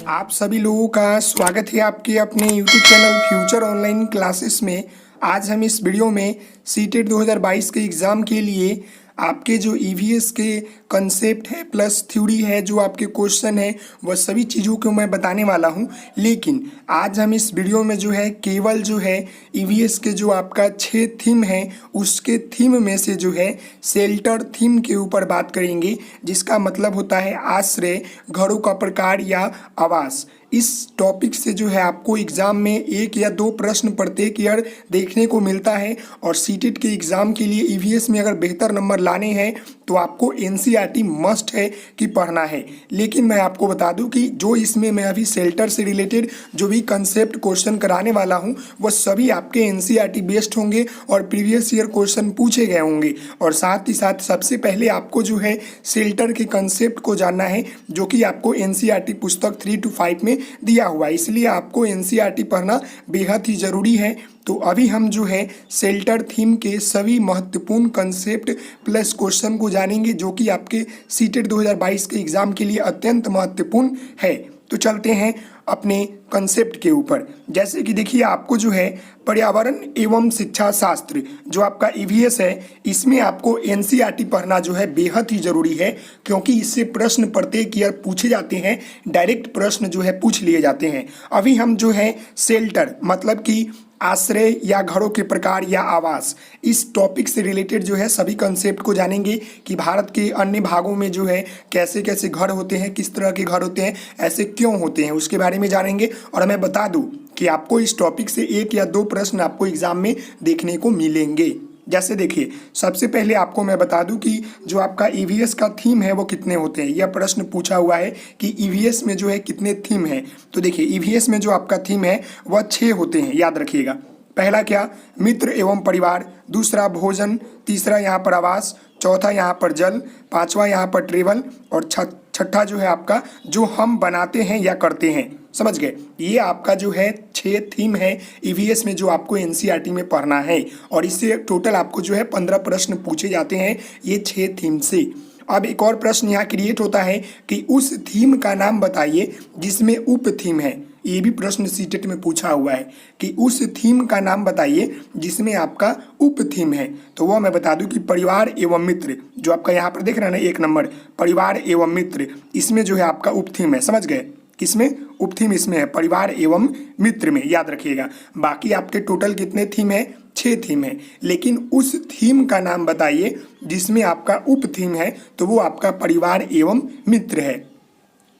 आप सभी लोगों का स्वागत है आपके अपने YouTube channel future online classes में। आज हम इस वीडियो में सीटेट 2022 के एग्ज़ाम के लिए आपके जो ईवीएस के कंसेप्ट है प्लस थ्योरी है, जो आपके क्वेश्चन है, वह सभी चीज़ों को मैं बताने वाला हूं। लेकिन आज हम इस वीडियो में जो है केवल जो है ईवीएस के जो आपका 6 थीम है उसके थीम में से जो है शेल्टर थीम के ऊपर बात करेंगे, जिसका मतलब होता है आश्रय, घरों का प्रकार या आवास। इस टॉपिक से जो है आपको एग्ज़ाम में 1 या 2 प्रश्न प्रत्येक ईयर देखने को मिलता है। और सीटेट के एग्ज़ाम के लिए ईवीएस में अगर बेहतर नंबर लाने हैं तो आपको एनसीईआरटी मस्ट है कि पढ़ना है। लेकिन मैं आपको बता दूं कि जो इसमें मैं अभी शेल्टर से रिलेटेड जो भी कंसेप्ट क्वेश्चन कराने वाला हूं वह सभी आपके एनसीईआरटी बेस्ड होंगे और प्रीवियस ईयर क्वेश्चन पूछे गए होंगे। और साथ ही साथ सबसे पहले आपको जो है शेल्टर के कंसेप्ट को जानना है, जो कि आपको एनसीईआरटी पुस्तक 3 to 5 में दिया हुआ है। इसलिए आपको एनसीईआरटी पढ़ना बेहद ही ज़रूरी है। तो अभी हम जो है शेल्टर थीम के सभी महत्वपूर्ण कंसेप्ट प्लस क्वेश्चन को जानेंगे, जो कि आपके सीटेट 2022 के एग्ज़ाम के लिए अत्यंत महत्वपूर्ण है। तो चलते हैं अपने कंसेप्ट के ऊपर। जैसे कि देखिए, आपको जो है पर्यावरण एवं शिक्षा शास्त्र जो आपका ईवीएस है, इसमें आपको एनसीईआरटी पढ़ना जो है बेहद ही ज़रूरी है, क्योंकि इससे प्रश्न प्रत्येक ईयर पूछे जाते हैं, डायरेक्ट प्रश्न जो है पूछ लिए जाते हैं। अभी हम जो है शेल्टर मतलब कि आश्रय या घरों के प्रकार या आवास, इस टॉपिक से रिलेटेड जो है सभी कंसेप्ट को जानेंगे कि भारत के अन्य भागों में जो है कैसे कैसे घर होते हैं, किस तरह के घर होते हैं, ऐसे क्यों होते हैं, उसके बारे में जानेंगे। और मैं बता दूं कि आपको इस टॉपिक से 1 या 2 प्रश्न आपको एग्जाम में देखने को मिलेंगे। जैसे देखिए, सबसे पहले आपको मैं बता दूं कि जो आपका ईवीएस का थीम है वो कितने होते हैं। यह प्रश्न पूछा हुआ है कि ईवीएस में जो है कितने थीम हैं। तो देखिए, ईवीएस में जो आपका थीम है वह 6 होते हैं, याद रखिएगा। पहला क्या, मित्र एवं परिवार, दूसरा भोजन, तीसरा यहाँ पर आवास, चौथा यहाँ पर जल, पांचवा यहाँ पर ट्रेवल, और छठा जो है आपका जो हम बनाते हैं या करते हैं। समझ गए? ये आपका जो है 6 थीम है ईवीएस में, जो आपको एनसीईआरटी में पढ़ना है। और इससे टोटल आपको जो है 15 प्रश्न पूछे जाते हैं ये 6 थीम से। अब एक और प्रश्न यहाँ क्रिएट होता है कि उस थीम का नाम बताइए जिसमें उप थीम है। ये भी प्रश्न सीटेट में पूछा हुआ है कि उस थीम का नाम बताइए जिसमें आपका उप थीम है। तो वो मैं बता दूं कि परिवार एवं मित्र, जो आपका यहाँ पर देख रहे हैं ना 1 नंबर, परिवार एवं मित्र, इसमें जो है आपका उप थीम है। समझ गए? किसमें उप थीम? इसमें है परिवार एवं मित्र में, याद रखिएगा। बाकी आपके टोटल कितने थीम है? 6 थीम है। लेकिन उस थीम का नाम बताइए जिसमें आपका उप थीम है, तो वो आपका परिवार एवं मित्र है।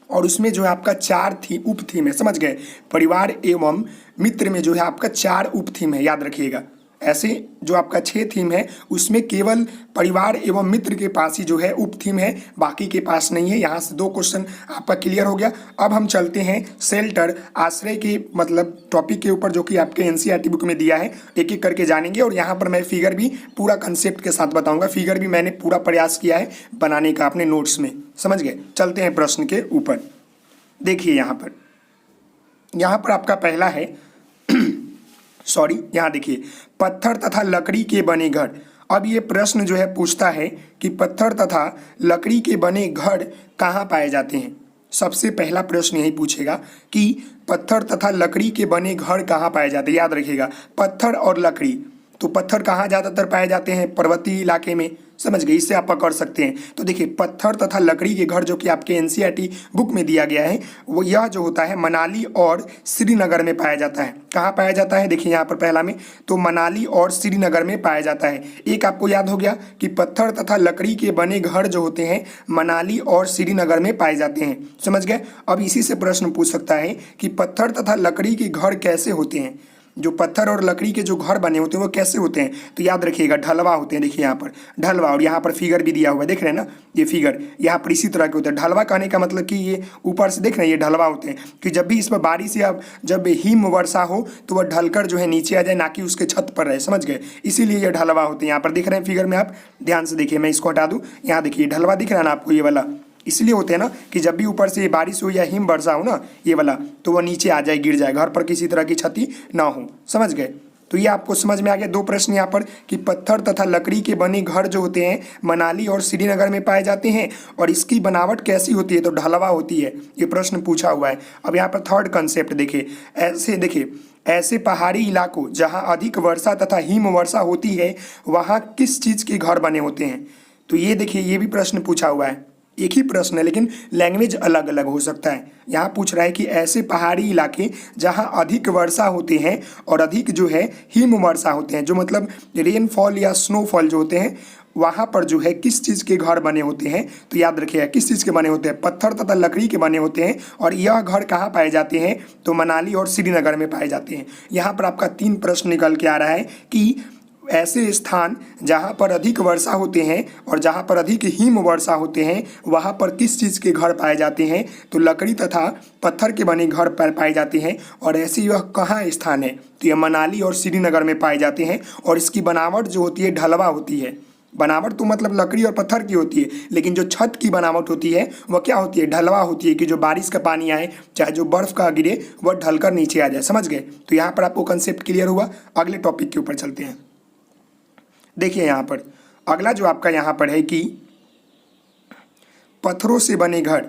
और उसमें जो है आपका 4 उप थीम है। समझ गए? परिवार एवं मित्र में जो है आपका 4 उप थीम है, याद रखिएगा। ऐसे जो आपका 6 थीम है उसमें केवल परिवार एवं मित्र के पास ही जो है उप थीम है, बाकी के पास नहीं है। यहाँ से 2 क्वेश्चन आपका क्लियर हो गया। अब हम चलते हैं शेल्टर आश्रय के मतलब टॉपिक के ऊपर, जो कि आपके एनसीईआरटी बुक में दिया है। एक एक करके जानेंगे और यहाँ पर मैं फिगर भी पूरा कंसेप्ट के साथ बताऊंगा। फिगर भी मैंने पूरा प्रयास किया है बनाने का अपने नोट्स में। समझ गए? चलते हैं प्रश्न के ऊपर। देखिए यहाँ पर आपका पहला है यहाँ देखिए, पत्थर तथा लकड़ी के बने घर। अब ये प्रश्न जो है पूछता है कि पत्थर तथा लकड़ी के बने घर कहाँ पाए जाते हैं। सबसे पहला प्रश्न यही पूछेगा कि पत्थर तथा लकड़ी के बने घर कहाँ पाए जाते हैं। याद रखिएगा, पत्थर और लकड़ी। तो पत्थर कहाँ ज़्यादातर पाए जाते हैं? पर्वतीय इलाके में। समझ गए? इससे आप पकड़ सकते हैं। तो देखिए, पत्थर तथा लकड़ी के घर जो कि आपके एनसीईआरटी बुक में दिया गया है, वो यह जो होता है मनाली और श्रीनगर में पाया जाता है। कहाँ पाया जाता है? देखिए यहाँ पर पहला में तो मनाली और श्रीनगर में पाया जाता है। एक आपको याद हो गया कि पत्थर तथा लकड़ी के बने घर जो होते हैं मनाली और श्रीनगर में पाए जाते हैं। समझ गए? अब इसी से प्रश्न पूछ सकता है कि पत्थर तथा लकड़ी के घर कैसे होते हैं। जो पत्थर और लकड़ी के जो घर बने होते हैं वो कैसे होते हैं? तो याद रखिएगा, ढलवा होते हैं। देखिए यहाँ पर ढलवा, और यहाँ पर फिगर भी दिया हुआ है, देख रहे हैं ना ये फिगर। यहाँ पर इसी तरह के होते हैं। ढलवा कहने का मतलब कि ये ऊपर से देख रहे हैं, ये ढलवा होते हैं कि जब भी इस पर बारिश या जब हिम वर्षा हो तो वह ढलकर जो है नीचे आ जाए, ना कि उसके छत पर रहे। समझ गए? इसीलिए ये ढलवा होते हैं। यहाँ पर देख रहे हैं फिगर में, आप ध्यान से देखिए। मैं इसको हटा दूँ, यहाँ देखिए ढलवा दिख रहा है ना आपको, ये वाला। इसलिए होते हैं ना कि जब भी ऊपर से बारिश हो या हिम वर्षा हो ना, ये वाला, तो वह नीचे आ जाए, गिर जाए, घर पर किसी तरह की क्षति ना हो। समझ गए? तो ये आपको समझ में आ गया। दो प्रश्न यहाँ पर कि पत्थर तथा लकड़ी के बने घर जो होते हैं मनाली और श्रीनगर में पाए जाते हैं और इसकी बनावट कैसी होती है, तो ढलवा होती है। ये प्रश्न पूछा हुआ है। अब यहाँ पर थर्ड कंसेप्ट देखिए, ऐसे पहाड़ी इलाकों जहाँ अधिक वर्षा तथा हिम वर्षा होती है वहाँ किस चीज़ के घर बने होते हैं। तो ये देखिए, ये भी प्रश्न पूछा हुआ है। एक ही प्रश्न है लेकिन लैंग्वेज अलग अलग हो सकता है। यहाँ पूछ रहा है कि ऐसे पहाड़ी इलाके जहाँ अधिक वर्षा होते हैं और अधिक जो है हिम वर्षा होते हैं, जो मतलब रेनफॉल या स्नोफॉल जो होते हैं, वहाँ पर जो है किस चीज़ के घर बने होते हैं। तो याद रखिएगा किस चीज़ के बने होते हैं, पत्थर तथा लकड़ी के बने होते हैं। और यह घर कहाँ पाए जाते हैं, तो मनाली और श्रीनगर में पाए जाते हैं। यहाँ पर आपका 3 प्रश्न निकल के आ रहा है कि ऐसे स्थान जहाँ पर अधिक वर्षा होते हैं और जहाँ पर अधिक हिम वर्षा होते हैं वहाँ पर किस चीज़ के घर पाए जाते हैं, तो लकड़ी तथा पत्थर के बने घर पाए जाते हैं। और ऐसे यह कहाँ स्थान है, तो यह मनाली और श्रीनगर में पाए जाते हैं। और इसकी बनावट जो होती है ढलवा होती है। बनावट तो मतलब लकड़ी और पत्थर की होती है, लेकिन जो छत की बनावट होती है वह क्या होती है, ढलवा होती है, कि जो बारिश का पानी आए चाहे जो बर्फ़ का गिरे वह ढलकर नीचे आ जाए। समझ गए। तो यहाँ पर आपको कंसेप्ट क्लियर हुआ। अगले टॉपिक के ऊपर चलते हैं। देखिए यहाँ पर अगला जो आपका यहाँ पर है कि पत्थरों से बने घर।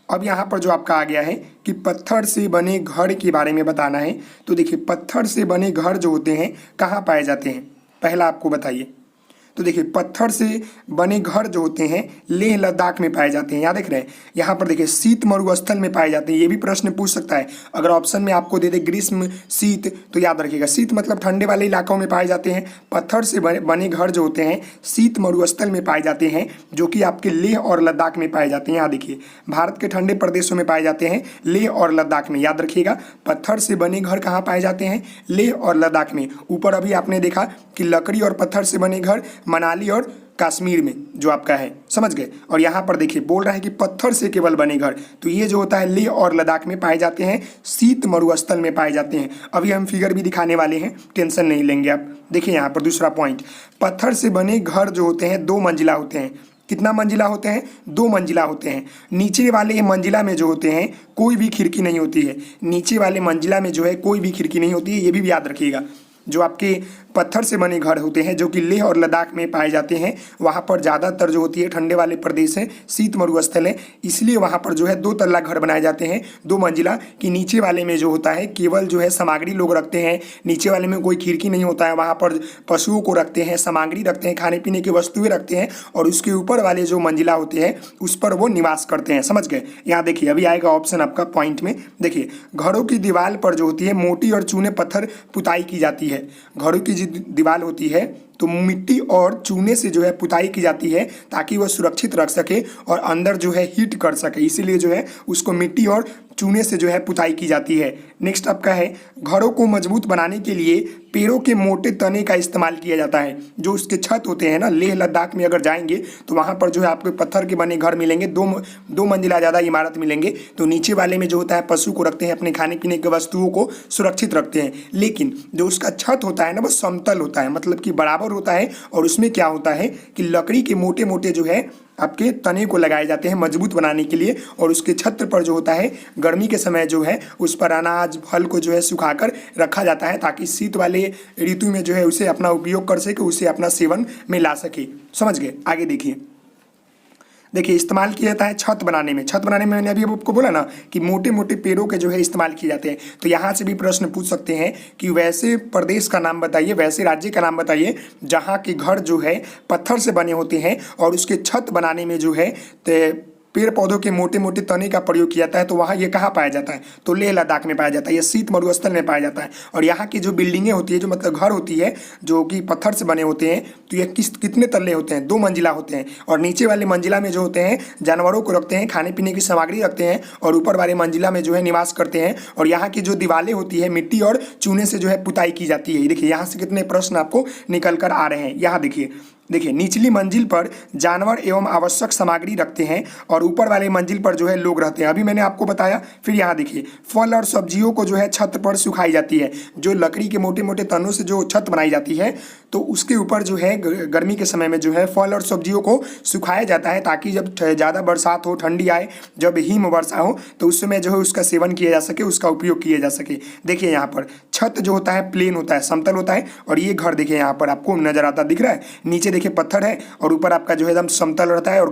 अब यहाँ पर जो आपका आ गया है कि पत्थर से बने घर के बारे में बताना है। तो देखिए, पत्थर से बने घर जो होते हैं कहाँ पाए जाते हैं, पहला आपको बताइए। तो देखिए, पत्थर से बने घर जो होते हैं लेह लद्दाख में पाए जाते हैं। यहाँ देख रहे हैं, यहाँ पर देखिए शीत मरुस्थल में पाए जाते हैं। ये भी प्रश्न पूछ सकता है। अगर ऑप्शन में आपको दे दे ग्रीष्म शीत, तो याद रखिएगा शीत मतलब ठंडे वाले इलाकों में पाए जाते हैं। पत्थर से बने घर जो होते हैं शीत मरुस्थल में पाए जाते हैं, जो कि आपके लेह और लद्दाख में पाए जाते हैं। यहाँ देखिए, भारत के ठंडे प्रदेशों में पाए जाते हैं, लेह और लद्दाख में। याद रखिएगा, पत्थर से बने घर कहाँ पाए जाते हैं, लेह और लद्दाख में। ऊपर अभी आपने देखा कि लकड़ी और पत्थर से बने घर मनाली और कश्मीर में जो आपका है। समझ गए। और यहाँ पर देखिए बोल रहा है कि पत्थर से केवल बने घर, तो ये जो होता है लेह और लद्दाख में पाए जाते हैं, शीत मरुस्थल में पाए जाते हैं। अभी हम फिगर भी दिखाने वाले हैं, टेंशन नहीं लेंगे आप। देखिए यहाँ पर दूसरा पॉइंट, पत्थर से बने घर जो होते हैं 2 मंजिला होते हैं। कितना मंजिला होते हैं, 2 मंजिला होते हैं। नीचे वाले मंजिला में जो होते हैं कोई भी खिड़की नहीं होती है। नीचे वाले मंजिला में जो है कोई भी खिड़की नहीं होती है, ये भी याद रखिएगा। जो आपके पत्थर से बने घर होते हैं जो कि लेह और लद्दाख में पाए जाते हैं, वहाँ पर ज़्यादातर जो होती है ठंडे वाले प्रदेश है, शीत मरुस्थल है, इसलिए वहाँ पर जो है 2 तल्ला घर बनाए जाते हैं, 2 मंजिला। कि नीचे वाले में जो होता है केवल जो है सामग्री लोग रखते हैं, नीचे वाले में कोई खिड़की नहीं होता है। वहाँ पर पशुओं को रखते हैं, सामग्री रखते हैं, खाने पीने की वस्तुएं रखते हैं, और उसके ऊपर वाले जो मंजिला होते हैं उस पर वो निवास करते हैं। समझ गए। यहाँ देखिए अभी आएगा ऑप्शन आपका पॉइंट में। देखिए, घरों की दीवार पर जो होती है मोटी और चूने पत्थर पुताई की जाती है। घरों की जो दीवार होती है तो मिट्टी और चूने से जो है पुताई की जाती है, ताकि वह सुरक्षित रख सके और अंदर जो है हीट कर सके, इसीलिए जो है उसको मिट्टी और चूने से जो है पुताई की जाती है। नेक्स्ट आपका है, घरों को मजबूत बनाने के लिए पेड़ों के मोटे तने का इस्तेमाल किया जाता है। जो उसके छत होते हैं ना, लेह लद्दाख में अगर जाएंगे तो वहाँ पर जो है आपको पत्थर के बने घर मिलेंगे, दो मंजिला ज़्यादा इमारत मिलेंगे। तो नीचे वाले में जो होता है पशु को रखते हैं, अपने खाने पीने की वस्तुओं को सुरक्षित रखते हैं, लेकिन जो उसका छत होता है ना वो समतल होता है, मतलब कि बराबर होता है। और उसमें क्या होता है कि लकड़ी के मोटे मोटे जो है आपके तने को लगाए जाते हैं मजबूत बनाने के लिए, और उसके छत पर जो होता है गर्मी के समय जो है उस पर अनाज फल को जो है सुखाकर रखा जाता है, ताकि शीत वाले ऋतु में जो है उसे अपना उपयोग कर सके, उसे अपना सेवन में ला सके। समझ गए। आगे देखिए इस्तेमाल किया जाता है छत बनाने में। छत बनाने में मैंने अभी आपको बोला ना कि मोटे मोटे पेड़ों के जो है इस्तेमाल किए जाते हैं। तो यहाँ से भी प्रश्न पूछ सकते हैं कि वैसे प्रदेश का नाम बताइए, वैसे राज्य का नाम बताइए जहाँ के घर जो है पत्थर से बने होते हैं और उसके छत बनाने में जो है पेड़ पौधों के मोटे मोटे तने का प्रयोग किया जाता है। तो वहाँ ये कहाँ पाया जाता है, तो लेह लद्दाख में पाया जाता है, या शीत मरुस्थल में पाया जाता है। और यहाँ की जो बिल्डिंगें होती है, जो मतलब घर होती है जो कि पत्थर से बने होते हैं, तो ये कितने तल्ले होते हैं, 2 मंजिला होते हैं। और नीचे वाले मंजिला में जो होते हैं जानवरों को रखते हैं, खाने पीने की सामग्री रखते हैं, और ऊपर वाले मंजिला में जो है निवास करते हैं। और यहाँ की जो दीवारें होती है मिट्टी और चूने से जो है पुताई की जाती है। देखिए यहाँ से कितने प्रश्न आपको निकल कर आ रहे हैं। यहाँ देखिए निचली मंजिल पर जानवर एवं आवश्यक सामग्री रखते हैं और ऊपर वाले मंजिल पर जो है लोग रहते हैं। अभी मैंने आपको बताया। फिर यहाँ देखिए फल और सब्जियों को जो है छत पर सुखाई जाती है। जो लकड़ी के मोटे मोटे तनों से जो छत बनाई जाती है तो उसके ऊपर जो है गर्मी के समय में जो है फल और सब्जियों को सुखाया जाता है, ताकि जब ज़्यादा बरसात हो, ठंडी आए, जब हिम वर्षा हो, तो उस समय जो है उसका सेवन किया जा सके, उसका उपयोग किया जा सके। देखिए यहाँ पर छत जो होता है प्लेन होता है, समतल होता है, और ये घर देखिए यहाँ पर आपको नजर आता दिख रहा है, नीचे देखिए पत्थर है और ऊपर आपका जो है एकदम समतल रहता है। और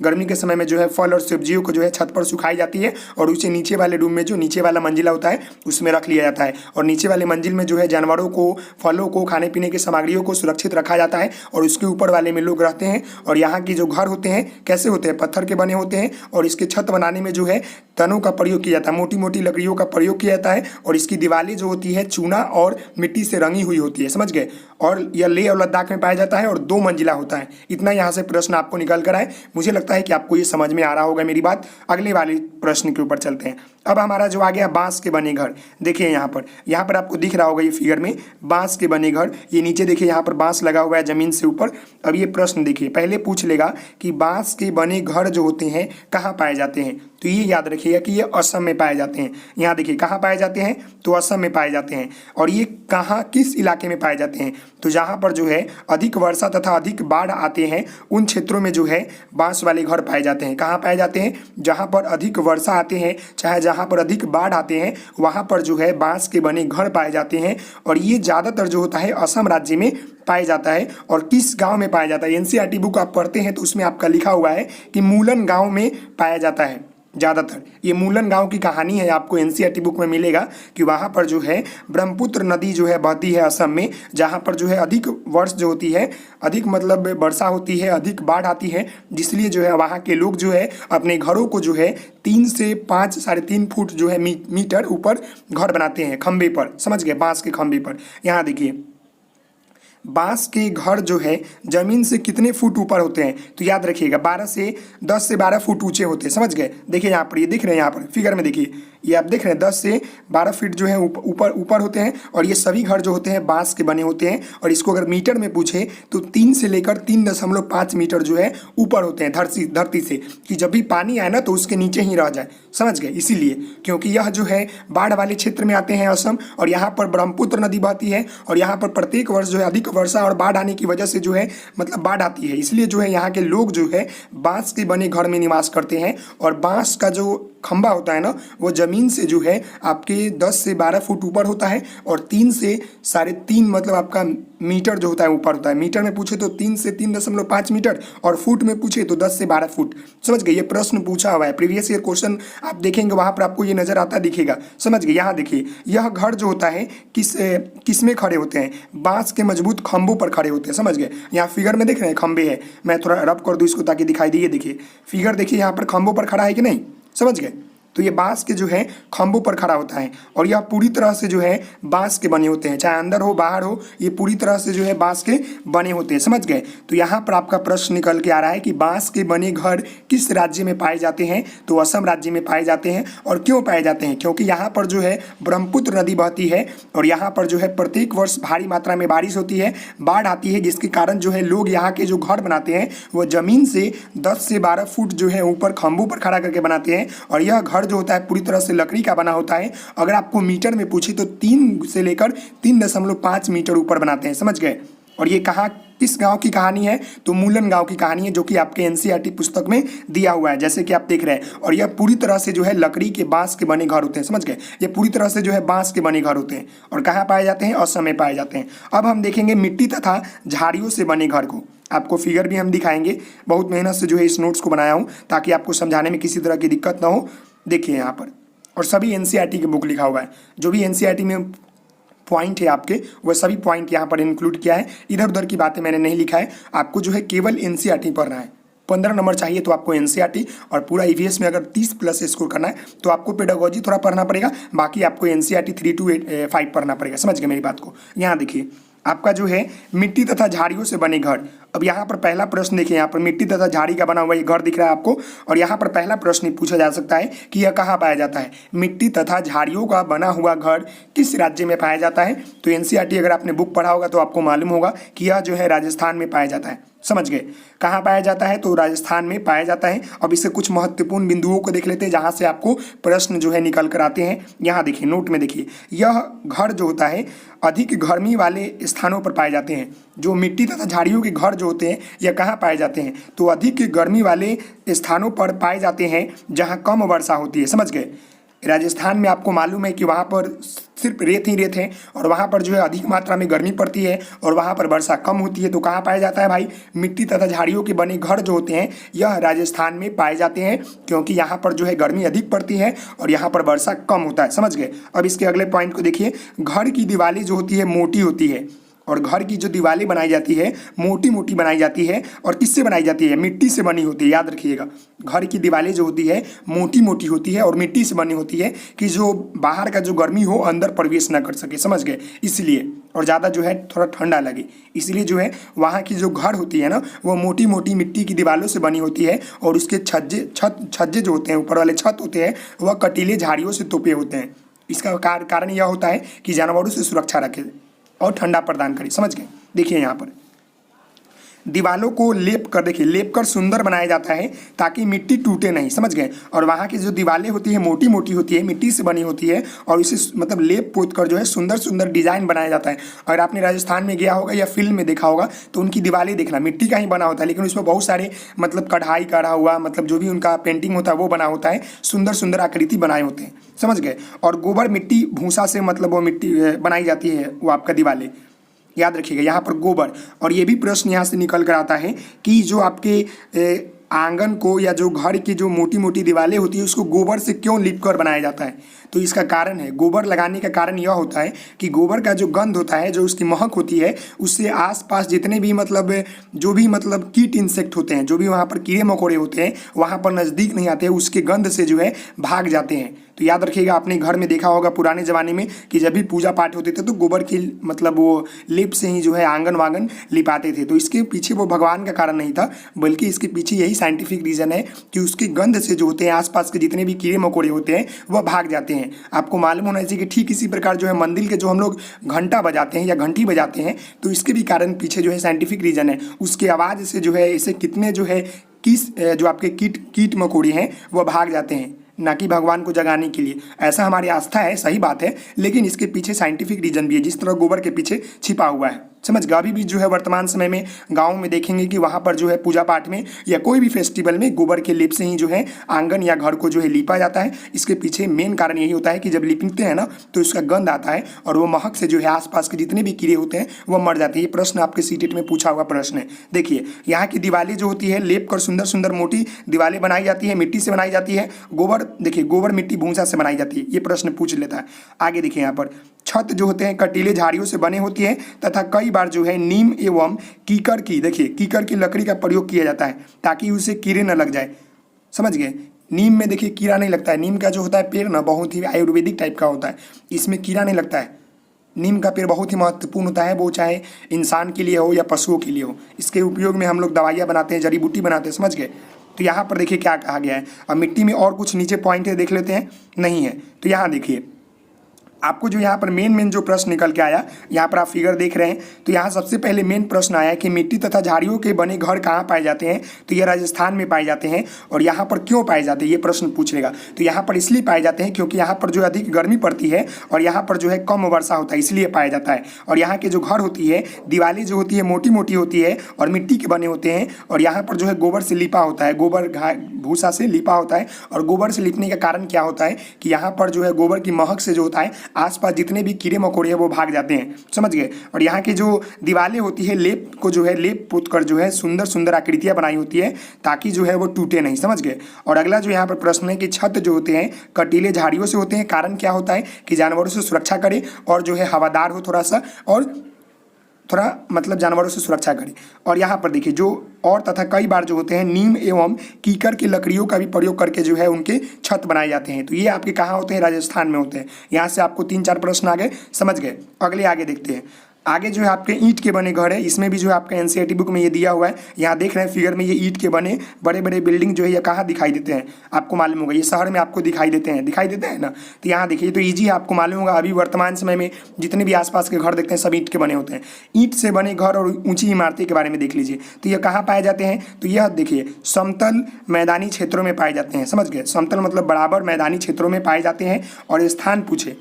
गर्मी के समय में जो है फल और सब्जियों को जो है छत पर सुखाई जाती है, और उसे नीचे वाले रूम में जो नीचे वाला मंजिला होता है उसमें रख लिया जाता है, और नीचे वाले मंजिल में जो है जानवरों को, फलों को, खाने पीने की सामग्रियों को सुरक्षित रखा जाता है, और उसके ऊपर वाले में लोग रहते हैं। और यहाँ की जो घर होते हैं कैसे होते हैं, पत्थर के बने होते हैं, और इसके छत बनाने में जो है तनों का प्रयोग किया जाता है, मोटी मोटी लकड़ियों का प्रयोग किया जाता है, और इसकी दीवारें जो होती है चूना और मिट्टी से रंगी हुई होती है, समझ गए। और यह लेह और लद्दाख में पाया जाता है और 2 मंजिला होता है। इतना यहाँ से प्रश्न आपको निकल कर आए, मुझे लगता है कि आपको ये समझ में आ रहा होगा मेरी बात। अगले वाले प्रश्न के ऊपर चलते हैं। अब हमारा जो आ गया बांस के बने घर, देखिए यहाँ पर आपको दिख रहा होगा ये फिगर में बांस के बने घर, ये नीचे देखिए यहाँ पर बांस लगा हुआ है जमीन से ऊपर। अब ये प्रश्न देखिए, पहले पूछ लेगा कि बांस के बने घर जो होते हैं कहाँ पाए जाते हैं, तो ये याद रखिएगा कि ये असम में पाए जाते हैं। यहाँ देखिए कहाँ पाए जाते हैं, तो असम में पाए जाते हैं। और ये कहाँ, किस इलाके में पाए जाते हैं, तो जहाँ पर जो है अधिक वर्षा तथा अधिक बाढ़ आते हैं उन क्षेत्रों में जो है बांस वाले घर पाए जाते हैं। कहाँ पाए जाते हैं, जहाँ पर अधिक वर्षा आते हैं, चाहे जहाँ पर अधिक बाढ़ आते हैं, वहाँ पर जो है बांस के बने घर पाए जाते हैं। और ये ज़्यादातर जो होता है असम राज्य में पाया जाता है। और किस गांव में पाया जाता है, एनसीईआरटी बुक आप पढ़ते हैं तो उसमें आपका लिखा हुआ है कि मूलन गांव में पाया जाता है ज़्यादातर। ये मूलन गांव की कहानी है, आपको एनसीईआरटी बुक में मिलेगा कि वहाँ पर जो है ब्रह्मपुत्र नदी जो है बहती है असम में, जहाँ पर जो है अधिक वर्ष जो होती है, अधिक मतलब वर्षा होती है, अधिक बाढ़ आती है, जिसलिए जो है वहाँ के लोग जो है अपने घरों को जो है 3 से 5 साढ़े 3 फुट जो है मीटर ऊपर घर बनाते हैं, खंबे पर, समझ गए, बांस के खंबे पर। यहाँ देखिए बांस के घर जो है जमीन से कितने फुट ऊपर होते हैं, तो याद रखिएगा 10 से 12 फुट ऊंचे होते हैं, समझ गए। देखिए यहाँ पर, ये दिख रहे हैं यहाँ पर फिगर में, देखिए ये आप देख रहे हैं 10 से 12 फीट जो है ऊपर होते हैं। और ये सभी घर जो होते हैं बांस के बने होते हैं। और इसको अगर मीटर में पूछे तो 3 से लेकर 3.5 मीटर जो है ऊपर होते हैं धरती से, कि जब भी पानी आए ना तो उसके नीचे ही रह जाए, समझ गए। इसीलिए क्योंकि यह जो है बाढ़ वाले क्षेत्र में आते हैं असम, और यहाँ पर ब्रह्मपुत्र नदी बहती है, और यहाँ पर प्रत्येक वर्ष जो है अधिक वर्षा और बाढ़ आने की वजह से जो है मतलब बाढ़ आती है। इसलिए जो है यहाँ के लोग जो है बांस के बने घर में निवास करते हैं। और बांस का जो खंबा होता है ना, वो जमीन से जो है आपके 10 से 12 फुट ऊपर होता है, और 3 से साढ़े 3 मतलब आपका मीटर जो होता है ऊपर होता है। मीटर में पूछे तो 3 से 3.5 मीटर, और फुट में पूछे तो 10 से 12 फुट, समझ गए। ये प्रश्न पूछा हुआ है, प्रीवियस ईयर क्वेश्चन आप देखेंगे वहाँ पर आपको ये नजर आता दिखेगा, समझ गए। यहाँ देखिए यह घर जो होता है किस में खड़े होते हैं, बांस के मजबूत खंभों पर खड़े होते हैं, समझ गए। यहाँ फिगर में देख रहे हैं खंभे है, मैं थोड़ा रब कर दूँ इसको ताकि दिखाई दे। देखिए फिगर देखिए यहाँ पर खंभों पर खड़ा है कि नहीं, समझ गए। तो ये बांस के जो है खंभों पर खड़ा होता है, और यह पूरी तरह से जो है बांस के बने होते हैं, चाहे अंदर हो बाहर हो, ये पूरी तरह से जो है बांस के बने होते हैं, समझ गए। तो यहाँ पर आपका प्रश्न निकल के आ रहा है कि बांस के बने घर किस राज्य में पाए जाते हैं, तो असम राज्य में पाए जाते हैं। और क्यों पाए जाते हैं, क्योंकि यहाँ पर जो है ब्रह्मपुत्र नदी बहती है, और यहाँ पर जो है प्रत्येक वर्ष भारी मात्रा में बारिश होती है, बाढ़ आती है, जिसके कारण जो है लोग यहाँ के जो घर बनाते हैं वो जमीन से 10 से 12 फुट जो है ऊपर खंभों पर खड़ा करके बनाते हैं। और यह घर जो होता है पूरी तरह से लकड़ी का बना होता है। अगर आपको मीटर में पूछे तो 3 से लेकर 3.5 मीटर ऊपर बनाते हैं, समझ गए। और ये कहाँ, किस गांव की कहानी है, तो मूलन गांव की कहानी है, जो कि आपके एनसीईआरटी पुस्तक में दिया हुआ है, जैसे कि आप देख रहे हैं। और यह पूरी तरह से जो है लकड़ी के बांस के बने घर होते हैं, समझ गए। ये पूरी तरह से जो है बांस के बने घर होते हैं, और कहाँ पाए जाते हैं, असम में पाए जाते हैं। अब हम देखेंगे मिट्टी तथा झाड़ियों से बने घर को, आपको फिगर भी हम दिखाएंगे। बहुत मेहनत से जो है इस नोट्स को बनाया हूँ ताकि आपको समझाने में किसी तरह की दिक्कत ना हो। देखिए यहाँ पर, और सभी एनसीईआरटी की बुक लिखा हुआ है, जो भी एनसीईआरटी में पॉइंट है आपके, वह सभी पॉइंट यहाँ पर इंक्लूड किया है। इधर उधर की बातें मैंने नहीं लिखा है, आपको जो है केवल एनसीईआरटी पढ़ना है। 15 नंबर चाहिए तो आपको एनसीईआरटी, और पूरा ईवीएस में अगर 30+ स्कोर करना है तो आपको पेडागोजी थोड़ा पढ़ना पड़ेगा, बाकी आपको एनसीईआरटी 3 to 5 पढ़ना पड़ेगा, समझ गए मेरी बात को। यहाँ देखिए आपका जो है मिट्टी तथा झाड़ियों से बने घर अब यहाँ पर पहला प्रश्न देखिए, यहाँ पर मिट्टी तथा झाड़ी का बना हुआ ये घर दिख रहा है आपको, और यहाँ पर पहला प्रश्न पूछा जा सकता है कि यह कहाँ पाया जाता है। मिट्टी तथा झाड़ियों का बना हुआ घर किस राज्य में पाया जाता है। तो एनसीईआरटी अगर आपने बुक पढ़ा होगा तो आपको मालूम होगा कि यह जो है राजस्थान में पाया जाता है। समझ गए, कहाँ पाया जाता है, तो राजस्थान में पाया जाता है। अब इससे कुछ महत्वपूर्ण बिंदुओं को देख लेते हैं जहाँ से आपको प्रश्न जो है निकल कर आते हैं। यहाँ देखिए, नोट में देखिए, यह घर जो होता है अधिक गर्मी वाले स्थानों पर पाए जाते हैं। जो मिट्टी तथा झाड़ियों के घर जो होते हैं यह कहाँ पाए जाते हैं, तो अधिक गर्मी वाले स्थानों पर पाए जाते हैं जहाँ कम वर्षा होती है। समझ गए, राजस्थान में आपको मालूम है कि वहाँ पर सिर्फ रेत ही रेत है और वहाँ पर जो है अधिक मात्रा में गर्मी पड़ती है और वहाँ पर वर्षा कम होती है। तो कहाँ पाया जाता है भाई, मिट्टी तथा झाड़ियों के बने घर जो होते हैं यह राजस्थान में पाए जाते हैं, क्योंकि यहाँ पर जो है गर्मी अधिक पड़ती है और यहाँ पर वर्षा कम होता है। समझ गए। अब इसके अगले पॉइंट को देखिए, घर की दीवारें जो होती है मोटी होती है, और घर की जो दीवारें बनाई जाती है मोटी मोटी बनाई जाती है, और किससे बनाई जाती है, मिट्टी से बनी होती है। याद रखिएगा, घर की दीवारें जो होती है मोटी मोटी होती है और मिट्टी से बनी होती है कि जो बाहर का जो गर्मी हो अंदर प्रवेश ना कर सके। समझ गए, इसलिए, और ज़्यादा जो है थोड़ा ठंडा लगे, इसलिए जो है वहाँ की जो घर होती है ना वो मोटी मोटी मिट्टी की दीवारों से बनी होती है, और उसके छज्जे जो होते हैं, ऊपर वाले छत होते हैं, वह कटीले झाड़ियों से तोपे होते हैं। इसका कारण यह होता है कि जानवरों से सुरक्षा रखे और ठंडा प्रदान करे। समझ गए। देखिए यहाँ पर दीवालों को लेप कर, देखिए लेप कर सुंदर बनाया जाता है ताकि मिट्टी टूटे नहीं। समझ गए। और वहाँ की जो दीवारें होती है मोटी मोटी होती है, मिट्टी से बनी होती है, और इसे मतलब लेप पोत कर जो है सुंदर सुंदर डिजाइन बनाया जाता है। अगर आपने राजस्थान में गया होगा या फिल्म में देखा होगा तो उनकी दीवारें देखना, मिट्टी का ही बना होता है, लेकिन उसमें बहुत सारे मतलब कढ़ाई करा हुआ, मतलब जो भी उनका पेंटिंग होता है वो बना होता है, सुंदर सुंदर आकृति बनाए होते हैं। समझ गए। और गोबर मिट्टी भूसा से मतलब वो मिट्टी बनाई जाती है वो आपका दीवारें। याद रखिएगा यहाँ पर गोबर। और ये भी प्रश्न यहाँ से निकल कर आता है कि जो आपके आंगन को या जो घर की जो मोटी मोटी दीवारें होती है उसको गोबर से क्यों लिप कर बनाया जाता है। तो इसका कारण है, गोबर लगाने का कारण यह होता है कि गोबर का जो गंध होता है, जो उसकी महक होती है, उससे आसपास जितने भी मतलब जो भी मतलब कीट इंसेक्ट होते हैं, जो भी वहाँ पर कीड़े मकोड़े होते हैं, वहाँ पर नज़दीक नहीं आते, उसके गंध से जो है भाग जाते हैं। तो याद रखिएगा, आपने घर में देखा होगा पुराने ज़माने में कि जब भी पूजा पाठ होते थे तो गोबर की मतलब वो लिप से ही जो है आंगन वांगन लिपाते थे। तो इसके पीछे वो भगवान का कारण नहीं था, बल्कि इसके पीछे यही साइंटिफिक रीज़न है कि उसकी गंध से जो होते हैं आसपास के जितने भी कीड़े मकोड़े होते हैं वह भाग जाते हैं। आपको मालूम होना चाहिए कि ठीक इसी प्रकार जो है मंदिर के जो हम लोग घंटा बजाते हैं या घंटी बजाते हैं, तो इसके भी कारण पीछे जो है साइंटिफिक रीज़न है। उसके आवाज़ से जो है ऐसे कितने जो है जो आपके कीट मकोड़े हैं वह भाग जाते हैं, ना कि भगवान को जगाने के लिए। ऐसा हमारी आस्था है, सही बात है, लेकिन इसके पीछे साइंटिफिक रीजन भी है, जिस तरह गोबर के पीछे छिपा हुआ है। समझ गए। अभी भी जो है वर्तमान समय में गाँव में देखेंगे कि वहाँ पर जो है पूजा पाठ में या कोई भी फेस्टिवल में गोबर के लिप से ही जो है आंगन या घर को जो है लीपा जाता है। इसके पीछे मेन कारण यही होता है कि जब लिपते हैं ना तो उसका गंध आता है और वो महक से जो है आसपास के जितने भी कीड़े होते हैं वो मर जाते हैं। ये प्रश्न आपके सीटेट में पूछा हुआ प्रश्न है। देखिए यहाँ की दीवारें जो होती है लेप कर सुंदर सुंदर मोटी दीवारें बनाई जाती है, मिट्टी से बनाई जाती है। गोबर, देखिए गोबर मिट्टी भूसा से बनाई जाती है। ये प्रश्न पूछ लेता है। आगे देखिए यहाँ पर छत जो होते हैं कटीले झाड़ियों से बने होती है तथा कई बार जो है नीम एवं कीकर की, देखिए कीकर की लकड़ी का प्रयोग किया जाता है ताकि उसे कीड़े न लग जाए। समझ गए। नीम में देखिए कीड़ा नहीं लगता है। नीम का जो होता है पेड़ ना बहुत ही आयुर्वेदिक टाइप का होता है, इसमें कीड़ा नहीं लगता है। नीम का पेड़ बहुत ही महत्वपूर्ण होता है, वो चाहे इंसान के लिए हो या पशुओं के लिए हो। इसके उपयोग में हम लोग दवाइयाँ बनाते हैं, जड़ी बूटी बनाते हैं। समझ गए। तो यहाँ पर देखिए क्या कहा गया है। अब मिट्टी में और कुछ नीचे पॉइंट है, देख लेते हैं। नहीं है तो यहाँ देखिए आपको जो यहाँ पर मेन जो प्रश्न निकल के आया, यहाँ पर आप फिगर देख रहे हैं। तो यहाँ सबसे पहले मेन प्रश्न आया कि मिट्टी तथा झाड़ियों के बने घर कहाँ पाए जाते हैं। तो ये राजस्थान में पाए जाते हैं। और यहाँ पर क्यों पाए जाते हैं ये प्रश्न पूछ लेगा। तो यहाँ पर इसलिए पाए जाते हैं क्योंकि यहाँ पर जो अधिक गर्मी पड़ती है और यहाँ पर जो है कम वर्षा होता है, इसलिए पाया जाता है। और यहाँ के जो घर होती है दीवारें जो होती है मोटी मोटी होती है और मिट्टी के बने होते हैं। और यहाँ पर जो है गोबर से लिपा होता है, गोबर भूसा से लिपा होता है। और गोबर से लिपने का कारण क्या होता है कि यहाँ पर जो है गोबर की महक से जो होता है आसपास जितने भी कीड़े मकोड़े हैं वो भाग जाते हैं। समझ गए। और यहाँ की जो दीवारें होती है लेप को जो है लेप पोत कर जो है सुंदर सुंदर आकृतियां बनाई होती है ताकि जो है वो टूटे नहीं। समझ गए। और अगला जो यहाँ पर प्रश्न है कि छत जो होते हैं कटीले झाड़ियों से होते हैं। कारण क्या होता है कि जानवरों से सुरक्षा करे और जो है हवादार हो थोड़ा सा, और थोड़ा मतलब जानवरों से सुरक्षा करें। और यहाँ पर देखिए जो और तथा कई बार जो होते हैं नीम एवं कीकर की लकड़ियों का भी प्रयोग करके जो है उनके छत बनाए जाते हैं। तो ये आपके कहाँ होते हैं, राजस्थान में होते हैं। यहाँ से आपको 3-4 प्रश्न आ गए। समझ गए। अगले आगे देखते हैं। आगे जो है आपके ईंट के बने घर है, इसमें भी जो है आपका एनसीईआरटी बुक में ये दिया हुआ है। यहाँ देख रहे हैं फिगर में, ये ईंट के बने बड़े बड़े बिल्डिंग जो है ये कहाँ दिखाई देते हैं, आपको मालूम होगा, ये शहर में आपको दिखाई देते हैं ना। तो यहाँ देखिए, तो ईजी है, आपको मालूम होगा। अभी वर्तमान समय में जितने भी आसपास के घर देखते हैं सब ईंट के बने होते हैं। ईंट से बने घर और ऊंची इमारतें के बारे में देख लीजिए। तो ये कहाँ पाए जाते हैं, तो यह देखिए समतल मैदानी क्षेत्रों में पाए जाते हैं। समझ गए, समतल मतलब बराबर मैदानी क्षेत्रों में पाए जाते हैं। और स्थान पूछे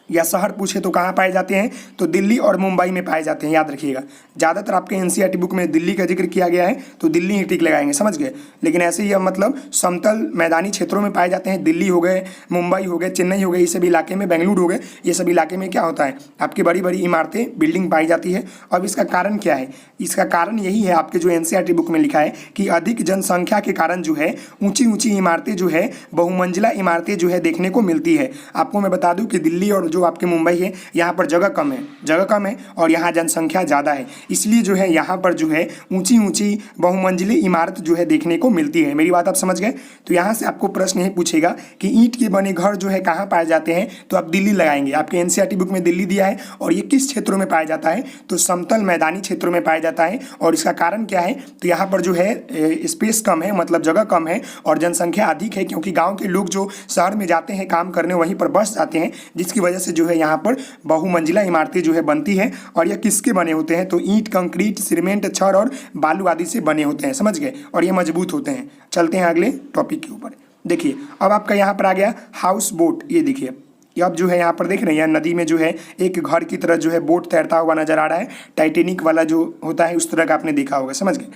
या शहर पूछे तो कहाँ पाए जाते हैं, तो दिल्ली और मुंबई में पाए जाते हैं, याद रखिएगा। ज़्यादातर आपके एनसीईआरटी बुक में दिल्ली का जिक्र किया गया है तो दिल्ली ही टिक लगाएंगे, समझ गए। लेकिन ऐसे ही मतलब समतल मैदानी क्षेत्रों में पाए जाते हैं। दिल्ली हो गए, मुंबई हो गए, चेन्नई हो गए, ये सभी इलाके में, बेंगलुरु हो गए, ये सभी इलाके में क्या होता है, आपकी बड़ी बड़ी इमारतें बिल्डिंग पाई जाती है। अब इसका कारण क्या है, इसका कारण यही है आपके जो एनसीईआरटी बुक में लिखा है कि अधिक जनसंख्या के कारण जो है ऊंची ऊंची इमारतें जो है, बहुमंजिला इमारतें जो है देखने को मिलती है। आपको मैं बता दूं कि दिल्ली और जो आपके मुंबई है, यहाँ पर जगह कम है और यहाँ जनसंख्या ज़्यादा है, इसलिए जो है यहाँ पर जो है ऊंची ऊंची बहुमंजिली इमारत जो है देखने को मिलती है। मेरी बात आप समझ गए। तो यहाँ से आपको प्रश्न यही पूछेगा कि ईंट के बने घर जो है कहाँ पाए जाते हैं, तो आप दिल्ली लगाएंगे। आपके एनसीईआरटी बुक में दिल्ली दिया है और ये किस क्षेत्रों में पाया जाता है, तो समतल मैदानी क्षेत्रों में पाया जाता है। और इसका कारण क्या है, तो यहाँ पर जो है स्पेस कम है, मतलब जगह कम है और जनसंख्या अधिक है, क्योंकि गाँव के लोग जो शहर में जाते हैं काम करने वहीं पर बस जाते हैं, जिसकी वजह से जो है यहाँ पर बहुमंजिला इमारतें जो है बनती है। और यह किसके बने होते हैं, तो ईंट, कंक्रीट, सीमेंट, छड़ और बालू आदि से बने होते हैं, समझ गए। और ये मजबूत होते हैं। चलते हैं अगले टॉपिक के ऊपर। देखिए अब आपका यहाँ पर आ गया हाउस बोट। ये देखिए, ये अब जो है यहाँ पर देख रहे हैं, नदी में जो है एक घर की तरह जो है बोट तैरता हुआ नजर आ रहा है। टाइटेनिक वाला जो होता है उस तरह का आपने देखा होगा, समझ गए।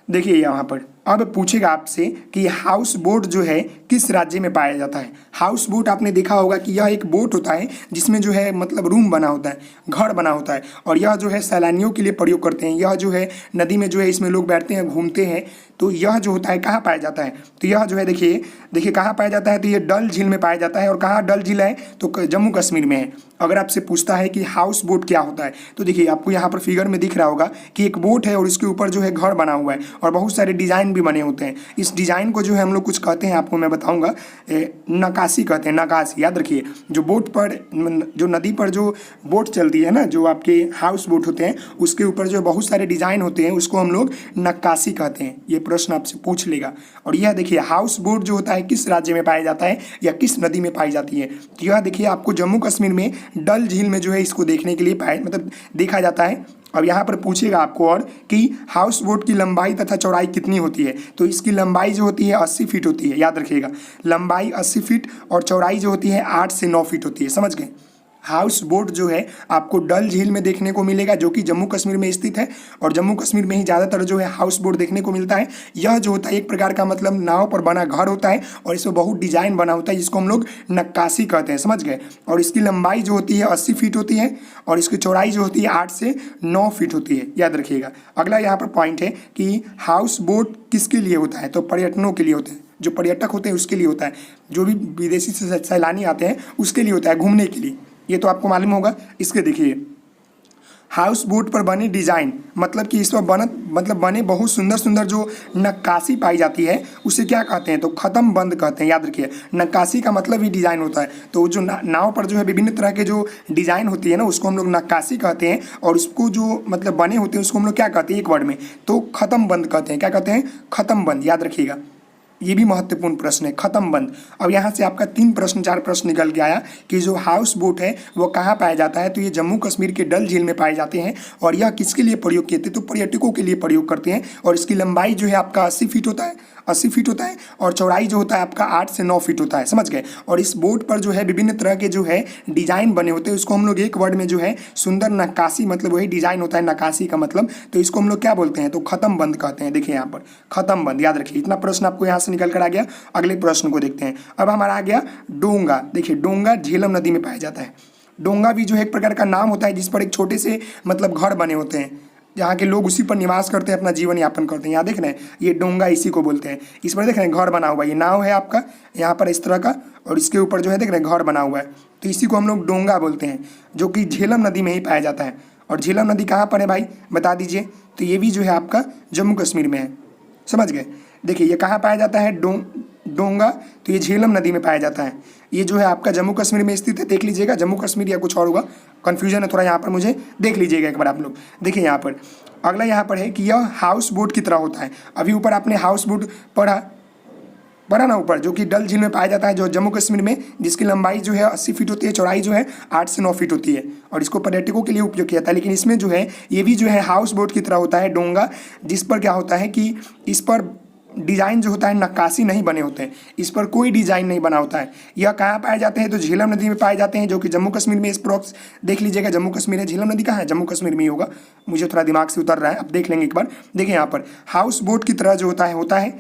देखिए यहाँ पर अब पूछेगा आपसे कि हाउस बोट जो है किस राज्य में पाया जाता है। हाउस बोट आपने देखा होगा कि यह एक बोट होता है जिसमें जो है मतलब रूम बना होता है, घर बना होता है, और यह जो है सैलानियों के लिए प्रयोग करते हैं। यह जो है नदी में जो है इसमें लोग बैठते हैं, घूमते हैं। तो यह जो होता है कहाँ पाया जाता है, तो यह जो है देखिए कहाँ पाया जाता है, तो ये डल झील में पाया जाता है। और कहाँ डल झील है, तो जम्मू कश्मीर में है। अगर आपसे पूछता है कि हाउस बोट क्या होता है, तो देखिए आपको यहाँ पर फिगर में दिख रहा होगा कि एक बोट है और इसके ऊपर जो है घर बना हुआ है और बहुत सारे डिजाइन भी बने होते हैं। इस डिजाइन को जो है हम लोग कुछ कहते हैं, आपको मैं बताऊंगा, नक्काशी कहते हैं, नक्काशी। याद रखिए, जो बोट पर, जो नदी पर जो बोट चलती है ना, जो आपके हाउस बोट होते हैं, उसके ऊपर जो बहुत सारे डिजाइन होते हैं उसको हम लोग नक्काशी कहते हैं। ये प्रश्न आपसे पूछ लेगा। और यह देखिए हाउस बोट जो होता है किस राज्य में पाया जाता है या किस नदी में पाई जाती है, तो यह देखिए आपको जम्मू कश्मीर में डल झील में जो है इसको देखने के लिए देखा जाता है। अब यहाँ पर पूछेगा आपको और कि हाउस बोट की लंबाई तथा चौड़ाई कितनी होती है, तो इसकी लंबाई जो होती है 80 फीट होती है। याद रखिएगा, लंबाई 80 फीट और चौड़ाई जो होती है 8 से 9 फीट होती है, समझ गए। हाउस बोट जो है आपको डल झील में देखने को मिलेगा, जो कि जम्मू कश्मीर में स्थित है। और जम्मू कश्मीर में ही ज़्यादातर जो है हाउस बोट देखने को मिलता है। यह जो होता है एक प्रकार का मतलब नाव पर बना घर होता है और इसमें बहुत डिजाइन बना होता है, जिसको हम लोग नक्काशी कहते हैं, समझ गए। और इसकी लंबाई जो होती है 80 फीट होती है और इसकी चौड़ाई जो होती है 8 से 9 फीट होती है, याद रखिएगा। अगला यहाँ पर पॉइंट है कि हाउस बोट किसके लिए होता है, तो पर्यटनों के लिए होता है। जो पर्यटक होते हैं उसके लिए होता है, जो भी विदेशी सैलानी आते हैं उसके लिए होता है, घूमने के लिए। ये तो आपको मालूम होगा। इसके देखिए हाउस बोट पर बने डिजाइन, मतलब कि इस पर बने बहुत सुंदर सुंदर जो नक्काशी पाई जाती है उसे क्या कहते हैं, तो खत्म बंद कहते हैं। याद रखिए, नक्काशी का मतलब ही डिजाइन होता है। तो जो नाव पर जो है विभिन्न तरह के जो डिजाइन होती है ना, उसको हम लोग नक्काशी कहते हैं। और उसको जो मतलब बने होते हैं उसको हम लोग क्या कहते हैं, एक वर्ड में, तो खत्म बंद कहते हैं। क्या कहते हैं, खत्म बंद। याद रखिएगा, ये भी महत्वपूर्ण प्रश्न है, खत्म बंद। अब यहाँ से आपका 4 प्रश्न निकल के आया कि जो हाउस बोट है वो कहाँ पाया जाता है, तो ये जम्मू कश्मीर के डल झील में पाए जाते हैं। और यह किसके लिए प्रयोग किए थे, तो पर्यटकों के लिए प्रयोग करते हैं। और इसकी लंबाई जो है आपका 80 फीट होता है, 80 फीट होता है, और चौड़ाई जो होता है आपका 8 से 9 फीट होता है, समझ गए। और इस बोट पर जो है विभिन्न तरह के जो है डिजाइन बने होते हैं, उसको हम लोग एक वर्ड में जो है सुंदर नक्काशी, मतलब वही डिजाइन होता है नक्काशी का मतलब, तो इसको हम लोग क्या बोलते हैं, तो खत्म बंद कहते हैं। देखिए यहाँ पर खत्म बंद, याद रखिए। इतना प्रश्न आपको यहाँ से निकल कर आ गया। अगले प्रश्न को देखते हैं। अब हमारा आ गया डोंगा। देखिए डोंगा झेलम नदी में पाया जाता है। डोंगा भी जो है एक प्रकार का नाम होता है जिस पर एक छोटे से मतलब घर बने होते हैं, जहाँ के लोग उसी पर निवास करते हैं, अपना जीवन यापन करते हैं। यहाँ देख रहे हैं, ये डोंगा इसी को बोलते हैं। इस पर देख रहे हैं घर बना हुआ है, ये नाव है आपका यहाँ पर इस तरह का, और इसके ऊपर जो है देख रहे हैं घर बना हुआ है, तो इसी को हम लोग डोंगा बोलते हैं, जो कि झेलम नदी में ही पाया जाता है। और झेलम नदी कहाँ पर है भाई, बता दीजिए। तो ये भी जो है आपका जम्मू कश्मीर में है, समझ गए। देखिए ये कहाँ पाया जाता है, डोंगा, तो ये झेलम नदी में पाया जाता है। ये जो है आपका जम्मू कश्मीर में स्थित है, देख लीजिएगा, जम्मू कश्मीर या कुछ और होगा, कन्फ्यूजन है थोड़ा यहाँ पर, मुझे देख लीजिएगा एक बार आप लोग। देखिए यहाँ पर अगला यहाँ पर है कि यह हाउस बोट की तरह होता है। अभी ऊपर आपने हाउस बोट पढ़ा ना ऊपर, जो कि डल झील में पाया जाता है, जो जम्मू कश्मीर में, जिसकी लंबाई जो है 80 फीट होती है, चौड़ाई जो है 8 से 9 फीट होती है, और इसको पर्यटकों के लिए उपयोग किया जाता है। लेकिन इसमें जो है ये भी जो है हाउस बोट की तरह होता है, डोंगा, जिस पर क्या होता है कि इस पर डिज़ाइन जो होता है नक्काशी नहीं बने होते हैं, इस पर कोई डिज़ाइन नहीं बना होता है। यह कहाँ पाए जाते हैं, तो झेलम नदी में पाए जाते हैं, जो कि जम्मू कश्मीर में स्प्रोक्स देख लीजिएगा, जम्मू कश्मीर है, झेलम नदी कहाँ है, जम्मू कश्मीर में ही होगा, मुझे थोड़ा दिमाग से उतर रहा है, अब देख लेंगे एक बार। देखिए यहाँ पर हाउस बोट की तरह जो होता है,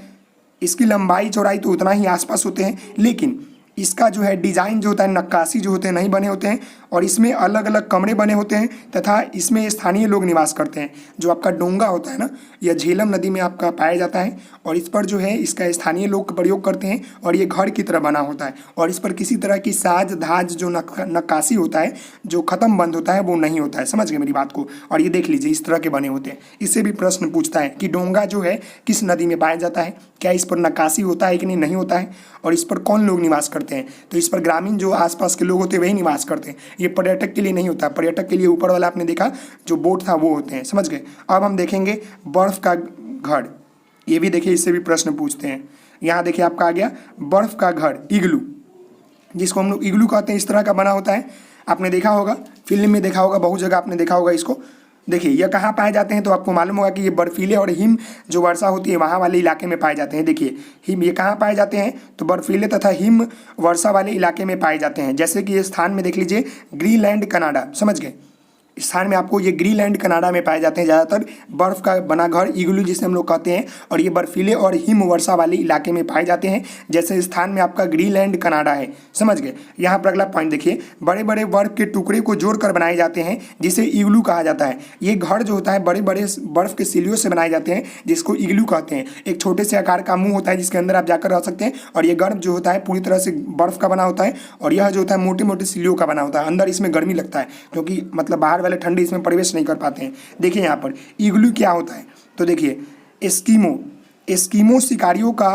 इसकी लंबाई चौड़ाई तो उतना ही आसपास होते हैं, लेकिन इसका जो है डिज़ाइन जो होता है, नक्काशी जो होते हैं नहीं बने होते हैं, और इसमें अलग अलग कमरे बने होते हैं, तथा इसमें स्थानीय लोग निवास करते हैं। जो आपका डोंगा होता है ना, यह झेलम नदी में आपका पाया जाता है, और इस पर जो है इसका स्थानीय लोग प्रयोग करते हैं, और ये घर की तरह बना होता है, और इस पर किसी तरह की साज धाज जो नक्काशी होता है, जो ख़त्म बंद होता है, वो नहीं होता है। समझ गए मेरी बात को। और ये देख लीजिए इस तरह के बने होते हैं। इससे भी प्रश्न पूछता है कि डोंगा जो है किस नदी में पाया जाता है, क्या इस पर नक्काशी होता है कि नहीं होता है, और इस पर कौन लोग निवास करते हैं, तो इस पर ग्रामीण जो आसपास के लोग होते हैं वही निवास करते हैं। ये पर्यटक के लिए नहीं होता, पर्यटक के लिए ऊपर वाला आपने देखा जो बोट था वो होते हैं। समझ गए। अब हम देखेंगे बर्फ़ का घर, ये भी देखिए इससे भी प्रश्न पूछते हैं। यहाँ देखिए आपका आ गया बर्फ़ का घर, इग्लू, जिसको हम लोग इग्लू कहते हैं, इस तरह का बना होता है। आपने देखा होगा, फिल्म में देखा होगा, बहुत जगह आपने देखा होगा इसको। देखिए यह कहाँ पाए जाते हैं, तो आपको मालूम होगा कि ये बर्फीले और हिम जो वर्षा होती है वहाँ वाले इलाके में पाए जाते हैं। देखिए हिम ये कहाँ पाए जाते हैं, तो बर्फीले तथा हिम वर्षा वाले इलाके में पाए जाते हैं। जैसे कि ये स्थान में देख लीजिए, ग्रीनलैंड कनाडा। समझ गए। स्थान में आपको ये ग्रीनलैंड कनाडा में पाए जाते हैं ज़्यादातर, बर्फ़ का बना घर, इग्लू जिसे हम लोग कहते हैं, और ये बर्फीले और हिम वर्षा वाले इलाके में पाए जाते हैं। जैसे स्थान में आपका ग्रीनलैंड कनाडा है। समझ गए। यहाँ पर अगला पॉइंट देखिए, बड़े बड़े बर्फ़ के टुकड़े को जोड़कर बनाए जाते हैं, जिसे इग्लू कहा जाता है। ये घर जो होता है बड़े बड़े बर्फ़ के सिलियों से बनाए जाते हैं, जिसको इग्लू कहते हैं। एक छोटे से आकार का मुँह होता है जिसके अंदर आप जाकर रह सकते हैं, और ये गर्भ जो होता है पूरी तरह से बर्फ़ का बना होता है, और यह जो होता है मोटे मोटे सिलियों का बना होता है। अंदर इसमें गर्मी लगता है, क्योंकि मतलब बाहर वाले ठंडी इसमें प्रवेश नहीं कर पाते हैं। देखिए यहाँ पर इग्लू क्या होता है, तो देखिए एस्कीमो शिकारियों का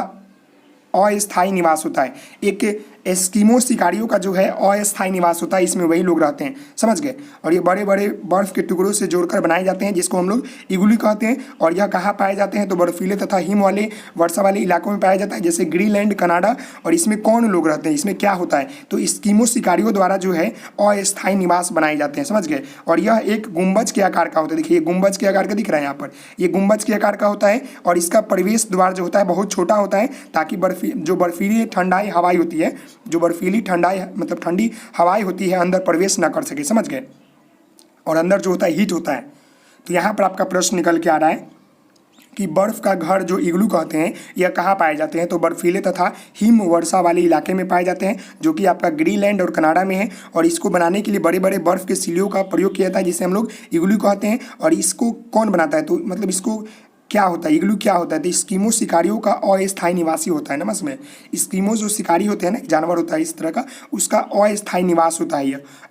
अस्थायी निवास होता है। एक एस्कीमो शिकारियों का जो है अस्थायी निवास होता है, इसमें वही लोग रहते हैं। समझ गए। और ये बड़े बड़े बर्फ़ के टुकड़ों से जोड़कर बनाए जाते हैं, जिसको हम लोग इग्लू कहते हैं। और यह कहाँ पाए जाते हैं, तो बर्फीले तथा हिम वाले वर्षा वाले इलाकों में पाया जाता है, जैसे ग्रीनलैंड कनाडा। और इसमें कौन लोग रहते हैं, इसमें क्या होता है, तो एस्कीमो शिकारियों द्वारा जो है अस्थायी निवास बनाए जाते हैं। समझ गए। और यह एक गुंबज के आकार का होता है। देखिए ये गुंबज के आकार का दिख रहा है यहाँ पर, ये गुंबज के आकार का होता है, और इसका प्रवेश द्वार जो होता है बहुत छोटा होता है, ताकि बर्फीली ठंडाई हवाई होती है, जो बर्फीली ठंडाई मतलब ठंडी हवाई होती है, अंदर प्रवेश ना कर सके। समझ गए। और अंदर जो होता है हीट होता है। तो यहाँ पर आपका प्रश्न निकल के आ रहा है कि बर्फ़ का घर जो इग्लू कहते हैं, यह कहाँ पाए जाते हैं, तो बर्फीले तथा हिम वर्षा वाले इलाके में पाए जाते हैं, जो कि आपका ग्रीनलैंड और कनाडा में है। और इसको बनाने के लिए बड़े बड़े बर्फ़ के सिलियों का प्रयोग किया जाता है, जिसे हम लोग इग्लू कहते हैं। और इसको कौन बनाता है, तो मतलब इसको क्या होता है, इग्लू क्या होता है, तो स्कीमो शिकारियों का अस्थायी निवासी होता है। नमस में स्कीमो जो शिकारी होते हैं ना, जानवर होता है इस तरह का, उसका अस्थायी निवास होता है।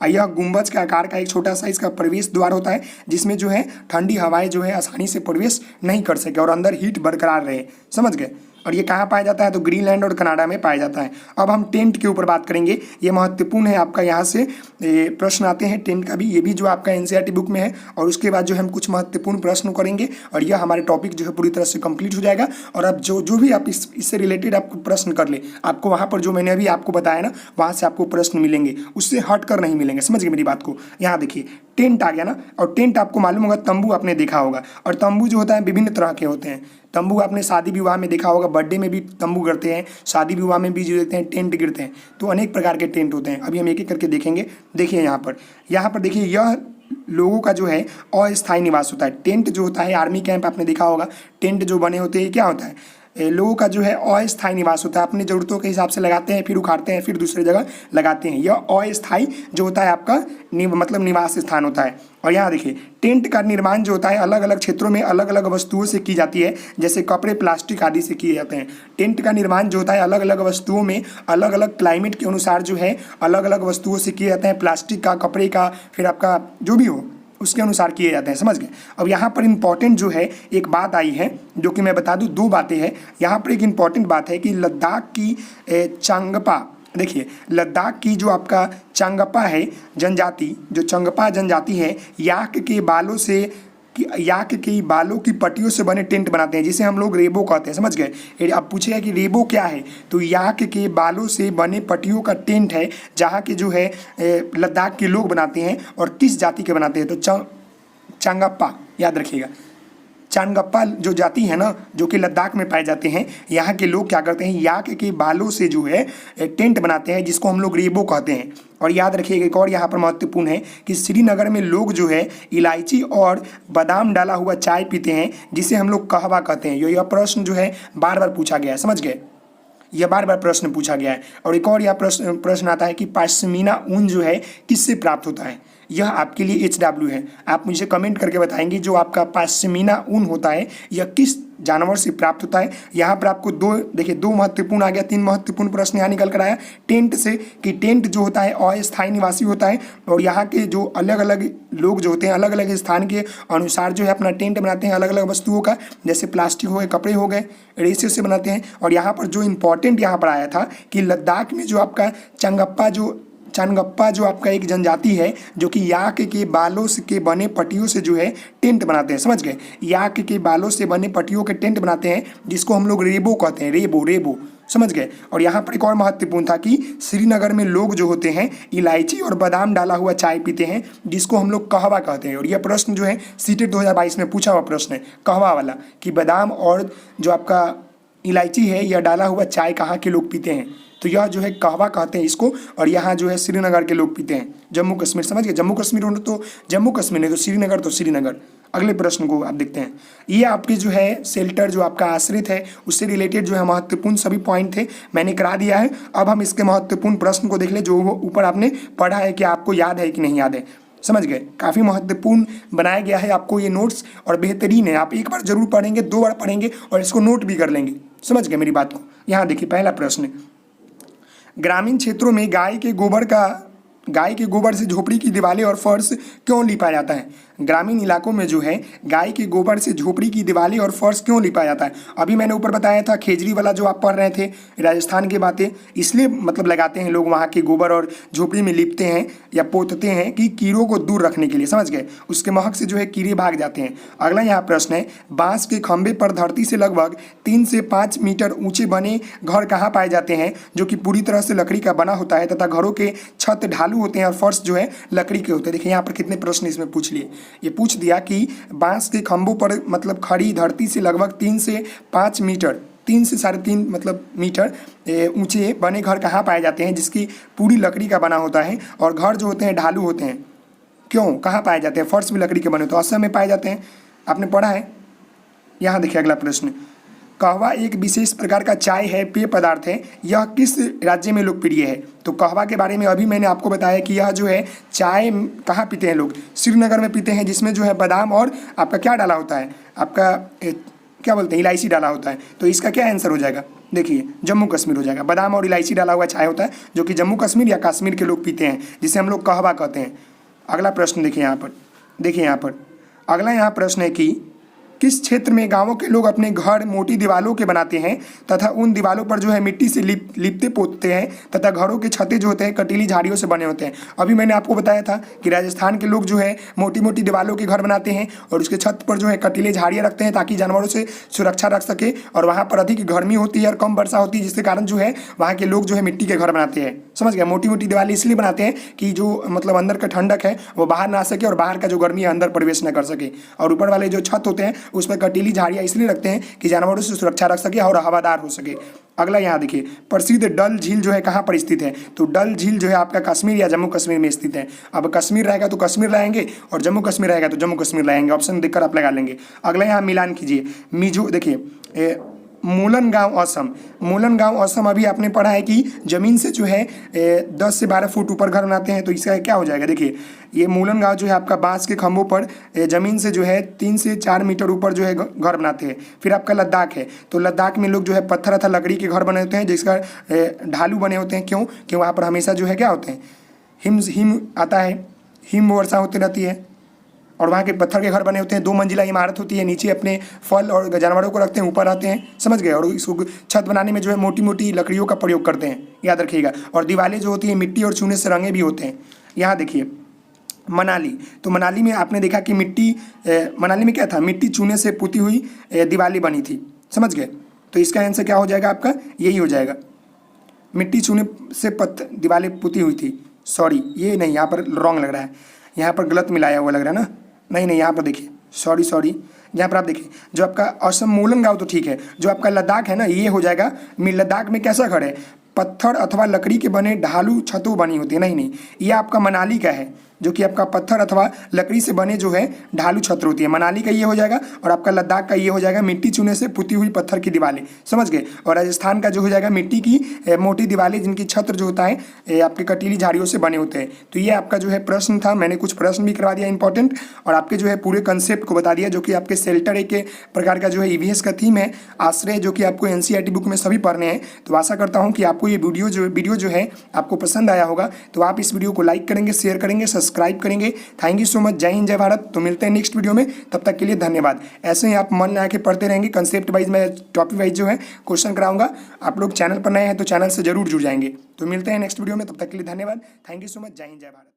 यह गुंबज के आकार का एक छोटा सा इसका प्रवेश द्वार होता है, जिसमें जो है ठंडी हवाएं जो है आसानी से प्रवेश नहीं कर सके, और अंदर हीट बरकरार रहे। समझ गए। और ये कहाँ पाया जाता है, तो ग्रीनलैंड और कनाडा में पाया जाता है। अब हम टेंट के ऊपर बात करेंगे, ये महत्वपूर्ण है आपका, यहाँ से प्रश्न आते हैं टेंट का भी, ये भी जो आपका एनसीईआरटी बुक में है। और उसके बाद जो हम कुछ महत्वपूर्ण प्रश्न करेंगे, और यह हमारे टॉपिक जो है पूरी तरह से कंप्लीट हो जाएगा। और अब जो भी आप इससे रिलेटेड आपको प्रश्न कर ले, आपको वहाँ पर जो मैंने अभी आपको बताया ना, वहाँ से आपको प्रश्न मिलेंगे, उससे हट कर नहीं मिलेंगे। समझ गए मेरी बात को। यहाँ देखिए टेंट आ गया ना, और टेंट आपको मालूम होगा, तंबू आपने देखा होगा, और तंबू जो होता है विभिन्न तरह के होते हैं। तंबू आपने शादी विवाह में देखा होगा, बर्थडे में भी तंबू गिरते हैं, शादी विवाह में भी जो देते हैं टेंट गिरते हैं। तो अनेक प्रकार के टेंट होते हैं, अभी हम एक एक करके देखेंगे। देखिए यहाँ पर देखिए, यह लोगों का जो है अस्थायी निवास होता है। टेंट जो होता है, आर्मी कैंप आपने देखा होगा, टेंट जो बने होते हैं, क्या होता है, लोगों का जो है अस्थायी निवास होता है। अपनी ज़रूरतों के हिसाब से लगाते हैं, फिर उखाड़ते हैं, फिर दूसरी जगह लगाते हैं। यह अस्थायी जो होता है आपका मतलब निवास स्थान होता है। और यहाँ देखिए टेंट का निर्माण जो होता है अलग अलग क्षेत्रों में अलग अलग वस्तुओं से की जाती है, जैसे कपड़े, प्लास्टिक आदि से किए जाते हैं। टेंट का निर्माण जो होता है अलग अलग वस्तुओं में अलग अलग क्लाइमेट के अनुसार जो है अलग अलग वस्तुओं से किए जाते हैं, प्लास्टिक का, कपड़े का, फिर आपका जो भी हो, उसके अनुसार किए जाते हैं, समझ गए। अब यहाँ पर इंपॉर्टेंट जो है एक बात आई है जो कि मैं बता दूँ, दो बातें हैं यहाँ पर। एक इंपॉर्टेंट बात है कि लद्दाख की चांगपा, देखिए लद्दाख की जो आपका चांगपा है जनजाति, जो चांगपा जनजाति है, याक के बालों से याक के बालों की पट्टियों से बने टेंट बनाते हैं, जिसे हम लोग रेबो कहते हैं, समझ गए। अब पूछेगा कि रेबो क्या है, तो याक के बालों से बने पट्टियों का टेंट है, जहाँ के जो है लद्दाख के लोग बनाते हैं। और किस जाति के बनाते हैं, तो चांगप्पा, याद रखिएगा। चांगप्पा जो जाति है ना, जो कि लद्दाख में पाए जाते हैं, यहाँ के लोग क्या करते हैं, याक के बालों से जो है टेंट बनाते हैं, जिसको हम लोग रेबो कहते हैं। और याद रखिएगा एक और यहाँ पर महत्वपूर्ण है कि श्रीनगर में लोग जो है इलायची और बादाम डाला हुआ चाय पीते हैं, जिसे हम लोग कहवा कहते हैं। यह प्रश्न जो है बार बार पूछा गया है, समझ गए, यह बार बार प्रश्न पूछा गया है। और एक और यह प्रश्न आता है कि पश्मीना ऊन जो है किससे प्राप्त होता है। यह आपके लिए HW है, आप मुझे कमेंट करके बताएंगे जो आपका पश्मीना ऊन होता है यह किस जानवर से प्राप्त होता है। यहाँ पर आपको दो महत्वपूर्ण आ गया, 3 महत्वपूर्ण प्रश्न यहाँ निकल कर आया। टेंट से, कि टेंट जो होता है अस्थायी निवासी होता है, और यहाँ के जो अलग अलग लोग जो होते हैं अलग अलग स्थान के अनुसार जो है अपना टेंट बनाते हैं अलग अलग वस्तुओं का, जैसे प्लास्टिक हो गए, कपड़े हो गए, रेसे से बनाते हैं। और यहाँ पर जो इम्पोर्टेंट यहाँ पर आया था कि लद्दाख में जो आपका चांगप्पा जो आपका एक जनजाति है, जो कि याक के बालों के बने पट्टियों से जो है टेंट बनाते हैं, समझ गए। याक के बालों से बने पट्टियों के टेंट बनाते हैं, जिसको हम लोग रेबो कहते हैं, रेबो, समझ गए। और यहाँ पर एक और महत्वपूर्ण था कि श्रीनगर में लोग जो होते हैं इलायची और बादाम डाला हुआ चाय पीते हैं, जिसको हम लोग कहवा कहते हैं। और यह प्रश्न जो है सीटेट 2022 में पूछा हुआ प्रश्न है, कहवा वाला, कि बादाम और जो आपका इलायची है यह डाला हुआ चाय कहाँ के लोग पीते हैं, तो यह जो है कहवा कहते हैं इसको। और यहाँ जो है श्रीनगर के लोग पीते हैं, जम्मू कश्मीर, समझ गए। जम्मू कश्मीर हो तो जम्मू कश्मीर, नहीं तो श्रीनगर तो श्रीनगर। अगले प्रश्न को आप देखते हैं। ये आपके जो है शेल्टर जो आपका आश्रित है उससे रिलेटेड जो है महत्वपूर्ण सभी पॉइंट थे, मैंने करा दिया है। अब हम इसके महत्वपूर्ण प्रश्न को देख ले, जो ऊपर आपने पढ़ा है कि आपको याद है कि नहीं याद है, समझ गए। काफ़ी महत्वपूर्ण बनाया गया है आपको ये नोट्स, और बेहतरीन है। आप एक बार जरूर पढ़ेंगे, 2 बार पढ़ेंगे, और इसको नोट भी कर लेंगे, समझ गए मेरी बात को। यहाँ देखिए पहला प्रश्न, ग्रामीण क्षेत्रों में गाय के गोबर से झोपड़ी की दीवारें और फर्श क्यों लिपा जाता है। ग्रामीण इलाकों में जो है गाय के गोबर से झोपड़ी की दीवारें और फर्श क्यों लिपा जाता है। अभी मैंने ऊपर बताया था खेजरी वाला जो आप पढ़ रहे थे, राजस्थान की बातें, इसलिए मतलब लगाते हैं लोग वहाँ के गोबर और झोपड़ी में लिपते हैं या पोतते हैं कि कीड़ों को दूर रखने के लिए, समझ गए। उसके महक से जो है कीड़े भाग जाते हैं। अगला यहाँ प्रश्न है, बांस के खंभे पर धरती से लगभग 3 से 5 मीटर ऊंचे बने घर कहाँ पाए जाते हैं, जो कि पूरी तरह से लकड़ी का बना होता है तथा घरों के छत ढालू होते हैं और फर्श जो है लकड़ी के होते हैं। देखिए यहाँ पर कितने प्रश्न इसमें पूछ लिए। ये पूछ दिया कि बांस के खंभों पर मतलब खड़ी धरती से लगभग 3 से 5 मीटर, 3 से 3.5 मतलब मीटर ऊंचे बने घर कहाँ पाए जाते हैं, जिसकी पूरी लकड़ी का बना होता है, और घर जो होते हैं ढालू होते हैं। क्यों, कहाँ पाए जाते हैं, फर्श भी लकड़ी के बने तो असम में पाए जाते हैं, आपने पढ़ा है। यहाँ देखिए अगला प्रश्न, कहवा एक विशेष प्रकार का चाय है, पेय पदार्थ है, यह किस राज्य में लोकप्रिय है। तो कहवा के बारे में अभी मैंने आपको बताया कि यह जो है चाय कहाँ पीते हैं लोग, श्रीनगर में पीते हैं, जिसमें जो है बादाम और आपका क्या डाला होता है, आपका क्या बोलते हैं, इलायची डाला होता है। तो इसका क्या आंसर हो जाएगा, देखिए जम्मू कश्मीर हो जाएगा। बादाम और इलायची डाला हुआ चाय होता है जो कि जम्मू कश्मीर या कश्मीर के लोग पीते हैं, जिसे हम लोग कहवा कहते हैं। अगला प्रश्न देखिए यहाँ पर अगला यहाँ प्रश्न है कि किस क्षेत्र में गांवों के लोग अपने घर मोटी दीवारों के बनाते हैं तथा उन दीवारों पर जो है मिट्टी से लिपते पोतते हैं तथा घरों के छतें जो होते हैं कटीली झाड़ियों से बने होते हैं। अभी मैंने आपको बताया था कि राजस्थान के लोग जो है मोटी मोटी दीवारों के घर बनाते हैं और उसके छत पर जो है कटीले झाड़ियाँ रखते हैं ताकि जानवरों से सुरक्षा रख सके, और वहाँ पर अधिक गर्मी होती है और कम वर्षा होती है, जिसके कारण जो है वहाँ के लोग जो है मिट्टी के घर बनाते हैं, समझ गया। मोटी मोटी दीवारें इसलिए बनाते हैं कि जो मतलब अंदर का ठंडक है वो बाहर ना आ सके और बाहर का जो गर्मी है अंदर प्रवेश न कर सके, और ऊपर वाले जो छत होते हैं उस पर कटीली झाड़ियाँ इसलिए रखते हैं कि जानवरों से सुरक्षा रख सके और हवादार हो सके। अगला यहाँ देखिए, प्रसिद्ध डल झील जो है कहाँ पर स्थित है। तो डल झील जो है आपका कश्मीर या जम्मू कश्मीर में स्थित है। अब कश्मीर रहेगा तो कश्मीर लाएंगे और जम्मू कश्मीर रहेगा तो जम्मू कश्मीर लाएंगे, ऑप्शन देखकर आप लगा लेंगे। अगला यहाँ मिलान कीजिए, मिजो देखिए मूलन गांव असम अभी आपने पढ़ा है कि ज़मीन से जो है 10 से 12 फुट ऊपर घर बनाते हैं। तो इसका क्या हो जाएगा, देखिए ये मूलन गांव जो है आपका बांस के खंभों पर ज़मीन से जो है 3 से 4 मीटर ऊपर जो है घर बनाते हैं। फिर आपका लद्दाख है, तो लद्दाख में लोग जो है पत्थर अथवा लकड़ी के घर बने होते हैं जिसका ढालू बने होते हैं। क्यों, कि वहाँ पर हमेशा जो है क्या होते हैं, हिम आता है, हिम वर्षा होती रहती है। और वहाँ के पत्थर के घर बने होते हैं, 2 मंजिला इमारत होती है, नीचे अपने फल और जानवरों को रखते हैं, ऊपर आते हैं, समझ गए। और इसको छत बनाने में जो है मोटी मोटी लकड़ियों का प्रयोग करते हैं, याद रखिएगा। और दीवारें जो होती हैं मिट्टी और चूने से रंगे भी होते हैं। यहाँ देखिए मनाली, तो मनाली में आपने देखा कि मनाली में क्या था, मिट्टी चूने से पुती हुई दीवारें बनी थी, समझ गए। तो इसका आंसर क्या हो जाएगा आपका, यही हो जाएगा, मिट्टी चूने से दीवारें पुती हुई थी। सॉरी ये नहीं, यहाँ पर रॉन्ग लग रहा है, यहाँ पर गलत मिलाया हुआ लग रहा है ना, नहीं यहाँ पर देखिए, सॉरी यहाँ पर आप देखिए, जो आपका असम मोलन गाँव तो ठीक है, जो आपका लद्दाख है ना ये हो जाएगा। लद्दाख में कैसा घर है, पत्थर अथवा लकड़ी के बने ढालू छतों बनी होती है। नहीं, ये आपका मनाली का है, जो कि आपका पत्थर अथवा लकड़ी से बने जो है ढालू छत होती है, मनाली का ये हो जाएगा। और आपका लद्दाख का ये हो जाएगा मिट्टी चूने से पुती हुई पत्थर की दीवारें, समझ गए। और राजस्थान का जो हो जाएगा मिट्टी की मोटी दीवारें, जिनकी छत्र जो होता है आपके कटीली झाड़ियों से बने होते हैं। तो ये आपका जो है प्रश्न था, मैंने कुछ प्रश्न भी करवा दिया इंपॉर्टेंट, और आपके जो है पूरे कंसेप्ट को बता दिया, जो कि आपके सेल्टर एक प्रकार का जो है ईवीएस का थीम है, आश्रय, जो कि आपको एनसीईआरटी बुक में सभी पढ़ने हैं। तो आशा करता हूँ कि आपको ये वीडियो जो है आपको पसंद आया होगा। तो आप इस वीडियो को लाइक करेंगे, शेयर करेंगे, सब्सक्राइब करेंगे। Thank you so much. जय हिंद, जय भारत। तो मिलते हैं नेक्स्ट वीडियो में, तब तक के लिए धन्यवाद। ऐसे ही आप मन लगा के पढ़ते रहेंगे, कंसेप्ट वाइज मैं टॉपिक वाइज जो है क्वेश्चन कराऊंगा। आप लोग चैनल पर नए हैं तो चैनल से जरूर जुड़ जाएंगे। तो मिलते हैं नेक्स्ट वीडियो में, तब तक के लिए धन्यवाद। Thank you so much. जय हिंद, जय भारत।